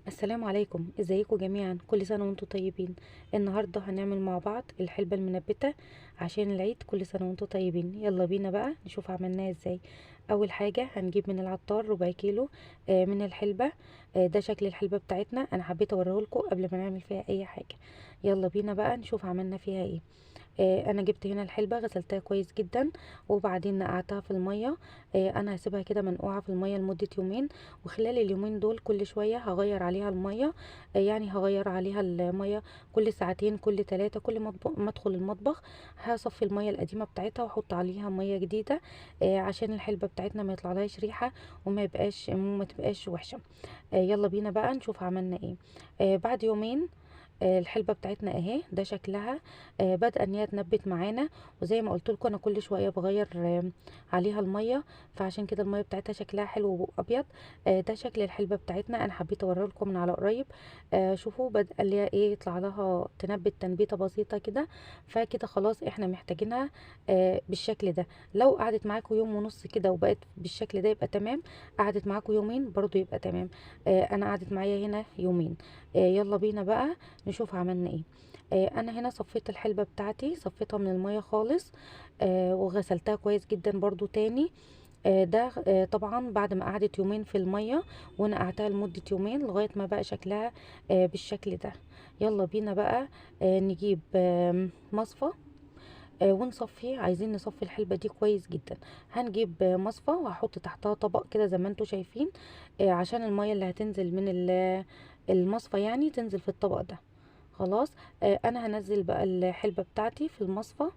السلام عليكم، ازيكم جميعا؟ كل سنة وانتم طيبين. النهاردة هنعمل مع بعض الحلبة المنبتة عشان العيد. كل سنة وانتم طيبين. يلا بينا بقى نشوف عملناها ازاي. اول حاجة هنجيب من العطار ربع كيلو من الحلبة. ده شكل الحلبة بتاعتنا، انا حبيت اوريهولكم قبل ما نعمل فيها اي حاجة. يلا بينا بقى نشوف عملنا فيها ايه. انا جبت هنا الحلبة، غسلتها كويس جدا وبعدين نقعتها في المية. انا هسيبها كده منقوعة في المية لمدة يومين، وخلال اليومين دول كل شوية هغير عليها المية. يعني هغير عليها المية كل ساعتين كل ثلاثة، كل ما ادخل المطبخ هصفي المية القديمة بتاعتها واحط عليها مية جديدة. عشان الحلبة بتاعتنا ما يطلعلهاش ريحة وما تبقاش وحشة. يلا بينا بقى نشوف عملنا ايه. بعد يومين الحلبة بتاعتنا اهي، ده شكلها. بدأ ان هي تنبت معانا، وزي ما قلت لكم انا كل شوية بغير عليها المية، فعشان كده المية بتاعتها شكلها حلو وابيض. ده شكل الحلبة بتاعتنا، انا حبيت اوريه لكم من على قريب. شوفوا بدأ اللي هي ايه يطلع لها تنبت تنبيتة بسيطة كده. فكده خلاص احنا محتاجينها بالشكل ده. لو قعدت معاكم يوم ونص كده وبقت بالشكل ده يبقى تمام. قعدت معاكم يومين برضو يبقى تمام. انا قعدت معايا هنا يومين. يلا بينا بقى نشوف عملنا ايه. انا هنا صفيت الحلبة بتاعتي، صفيتها من المية خالص. وغسلتها كويس جدا برضو تاني. ده طبعا بعد ما قعدت يومين في المية، ونقعتها لمدة يومين لغاية ما بقى شكلها بالشكل ده. يلا بينا بقى نجيب مصفى ونصفيه. عايزين نصفي الحلبة دي كويس جدا. هنجيب مصفى وهحط تحتها طبق كده زي ما انتوا شايفين، عشان المية اللي هتنزل من المصفى يعني تنزل في الطبق ده. خلاص. انا هنزل بقى الحلبة بتاعتي في المصفى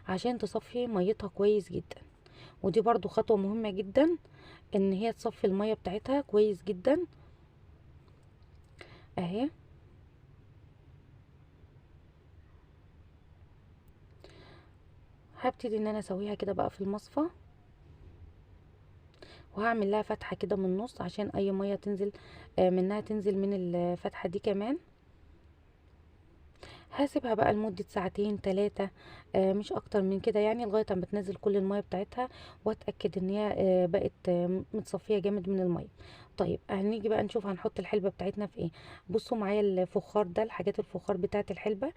عشان تصفي ميتها كويس جدا. ودي برضو خطوة مهمة جدا، ان هي تصفي المية بتاعتها كويس جدا اهي. هبتدي ان انا اسويها كده بقى في المصفى، وهعمل لها فتحة كده من النص عشان اي مية تنزل منها تنزل من الفتحة دي كمان. هسيبها بقى لمدة ساعتين تلاتة، مش اكتر من كده يعني، لغاية ما تنزل كل المية بتاعتها واتأكد ان هي بقت متصفية جامد من المية. طيب هنيجي بقى نشوف هنحط الحلبة بتاعتنا في ايه. بصوا معايا الفخار ده، الحاجات الفخار بتاعت الحلبة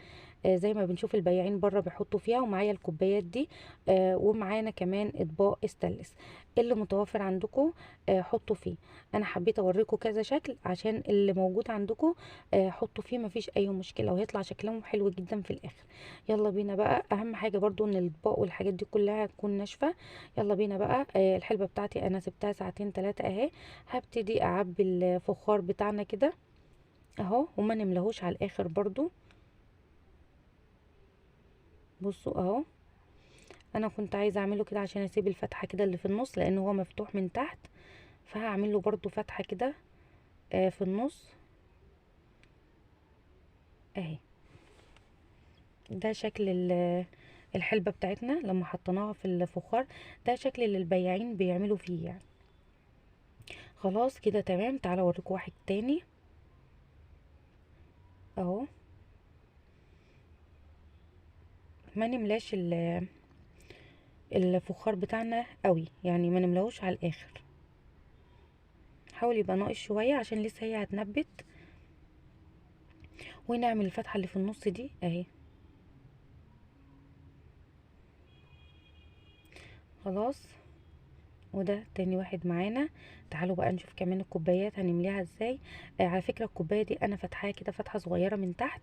زي ما بنشوف البياعين بره بيحطوا فيها، ومعايا الكوبايات دي. ومعانا كمان اطباق استانلس. اللي متوفر عندكم حطوا فيه. انا حبيت اوريكم كذا شكل عشان اللي موجود عندكم حطوا فيه، مفيش اي مشكله وهيطلع شكلهم حلو جدا في الاخر. يلا بينا بقى، اهم حاجه برضو ان الاطباق والحاجات دي كلها تكون ناشفه. يلا بينا بقى. الحلبه بتاعتي انا سبتها ساعتين ثلاثه اهي. هبتدي اعبي الفخار بتاعنا كده اهو، وما نملهوش على الاخر برضو. بصوا اهو، انا كنت عايزه اعمله كده عشان اسيب الفتحه كده اللي في النص، لان هو مفتوح من تحت. فهعمل له برضو فتحه كده في النص اهي. ده شكل الحلبة بتاعتنا لما حطيناها في الفخار. ده شكل اللي البياعين بيعملوا فيه يعني. خلاص كده تمام. تعالى اوريكم واحد تاني اهو. ما نملاش الفخار بتاعنا قوي يعني، ما نملاهوش على الاخر. حاول يبقى ناقص شوية عشان لسه هي هتنبت. ونعمل الفتحة اللي في النص دي اهي. خلاص. وده تاني واحد معانا. تعالوا بقى نشوف كمان الكوبايات هنمليها ازاي. على فكرة الكوباية دي انا فتحاها كده فتحة صغيرة من تحت،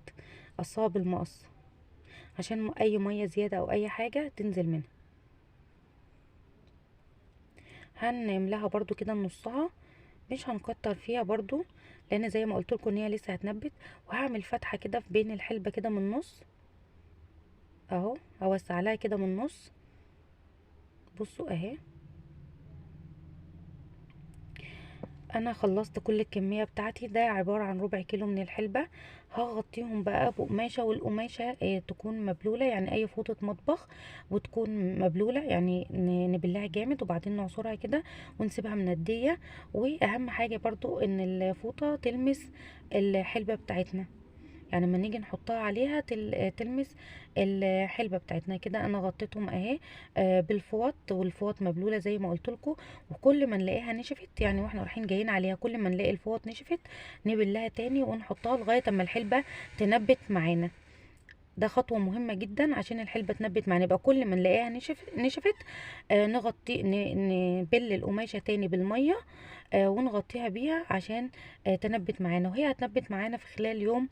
قصاها بالمقص عشان اي مية زيادة او اي حاجة تنزل منها. هنملاها برضو كده نصها، مش هنكتر فيها برضو، لان زي ما قلت لكم ان هي لسه هتنبت. وهعمل فتحة كده في بين الحلبة كده من النص اهو، هوسع لها كده من النص. بصوا اهي. انا خلصت كل الكمية بتاعتي، ده عبارة عن ربع كيلو من الحلبة. هغطيهم بقى بقماشة، والقماشة تكون مبلولة، يعني اي فوطة مطبخ وتكون مبلولة، يعني نبلها جامد وبعدين نعصرها كده ونسيبها مندية. واهم حاجة برضو ان الفوطة تلمس الحلبة بتاعتنا، يعني لما نيجي نحطها عليها تلمس الحلبة بتاعتنا. كده انا غطيتهم اهي بالفوط، والفوط مبلولة زي ما قلت لكم. وكل ما نلاقيها نشفت، يعني واحنا رايحين جايين عليها كل ما نلاقي الفوط نشفت نبلها تاني ونحطها لغاية اما الحلبة تنبت معانا. ده خطوة مهمة جدا عشان الحلبة تنبت معانا. يبقى كل ما نلاقيها نشفت نغطي نبل القماشة تاني بالمية ونغطيها بيها عشان تنبت معانا. وهي هتنبت معانا في خلال يوم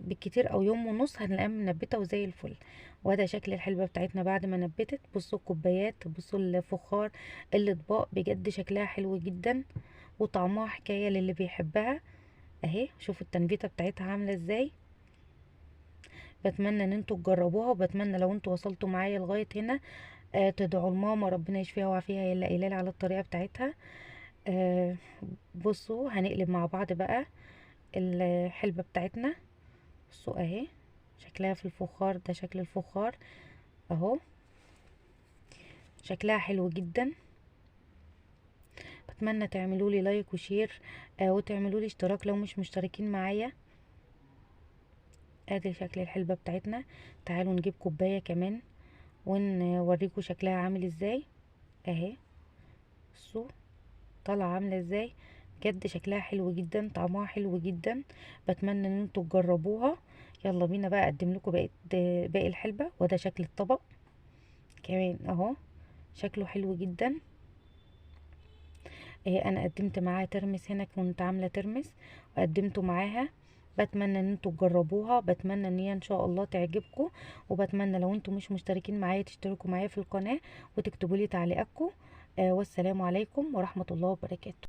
بالكتير او يوم ونص هنلاقيها منبتة وزي الفل. وده شكل الحلبة بتاعتنا بعد ما نبتت. بصوا الكوبايات، بصوا الفخار، الاطباق، بجد شكلها حلو جدا وطعمها حكاية للي بيحبها. اهي شوفوا التنبيتة بتاعتها عاملة ازاي. بتمنى ان انتوا تجربوها، وبتمنى لو انتوا وصلتوا معايا لغايه هنا تدعوا لماما ربنا يشفيها ويعافيها، هي اللي قايله لي على الطريقه بتاعتها. آه بصوا هنقلب مع بعض بقى الحلبه بتاعتنا. بصوا اهي شكلها في الفخار، ده شكل الفخار اهو، شكلها حلو جدا. بتمنى تعملوا لي لايك وشير وتعملوا لي اشتراك لو مش مشتركين معايا. ادي شكل الحلبه بتاعتنا. تعالوا نجيب كوبايه كمان ونوريكم شكلها عامل ازاي. اهي بصوا طالعه عامله ازاي. بجد شكلها حلو جدا، طعمها حلو جدا. بتمنى ان انتوا تجربوها. يلا بينا بقى اقدم لكم باقي الحلبه. وده شكل الطبق كمان اهو، شكله حلو جدا. انا قدمت معاها ترمس هنا، كنت عامله ترمس وقدمته معاها. بتمنى ان انتوا تجربوها، بتمنى ان هي ان شاء الله تعجبكم. وبتمنى لو انتوا مش مشتركين معايا تشتركوا معايا في القناه وتكتبوا لي تعليقاتكم. والسلام عليكم ورحمه الله وبركاته.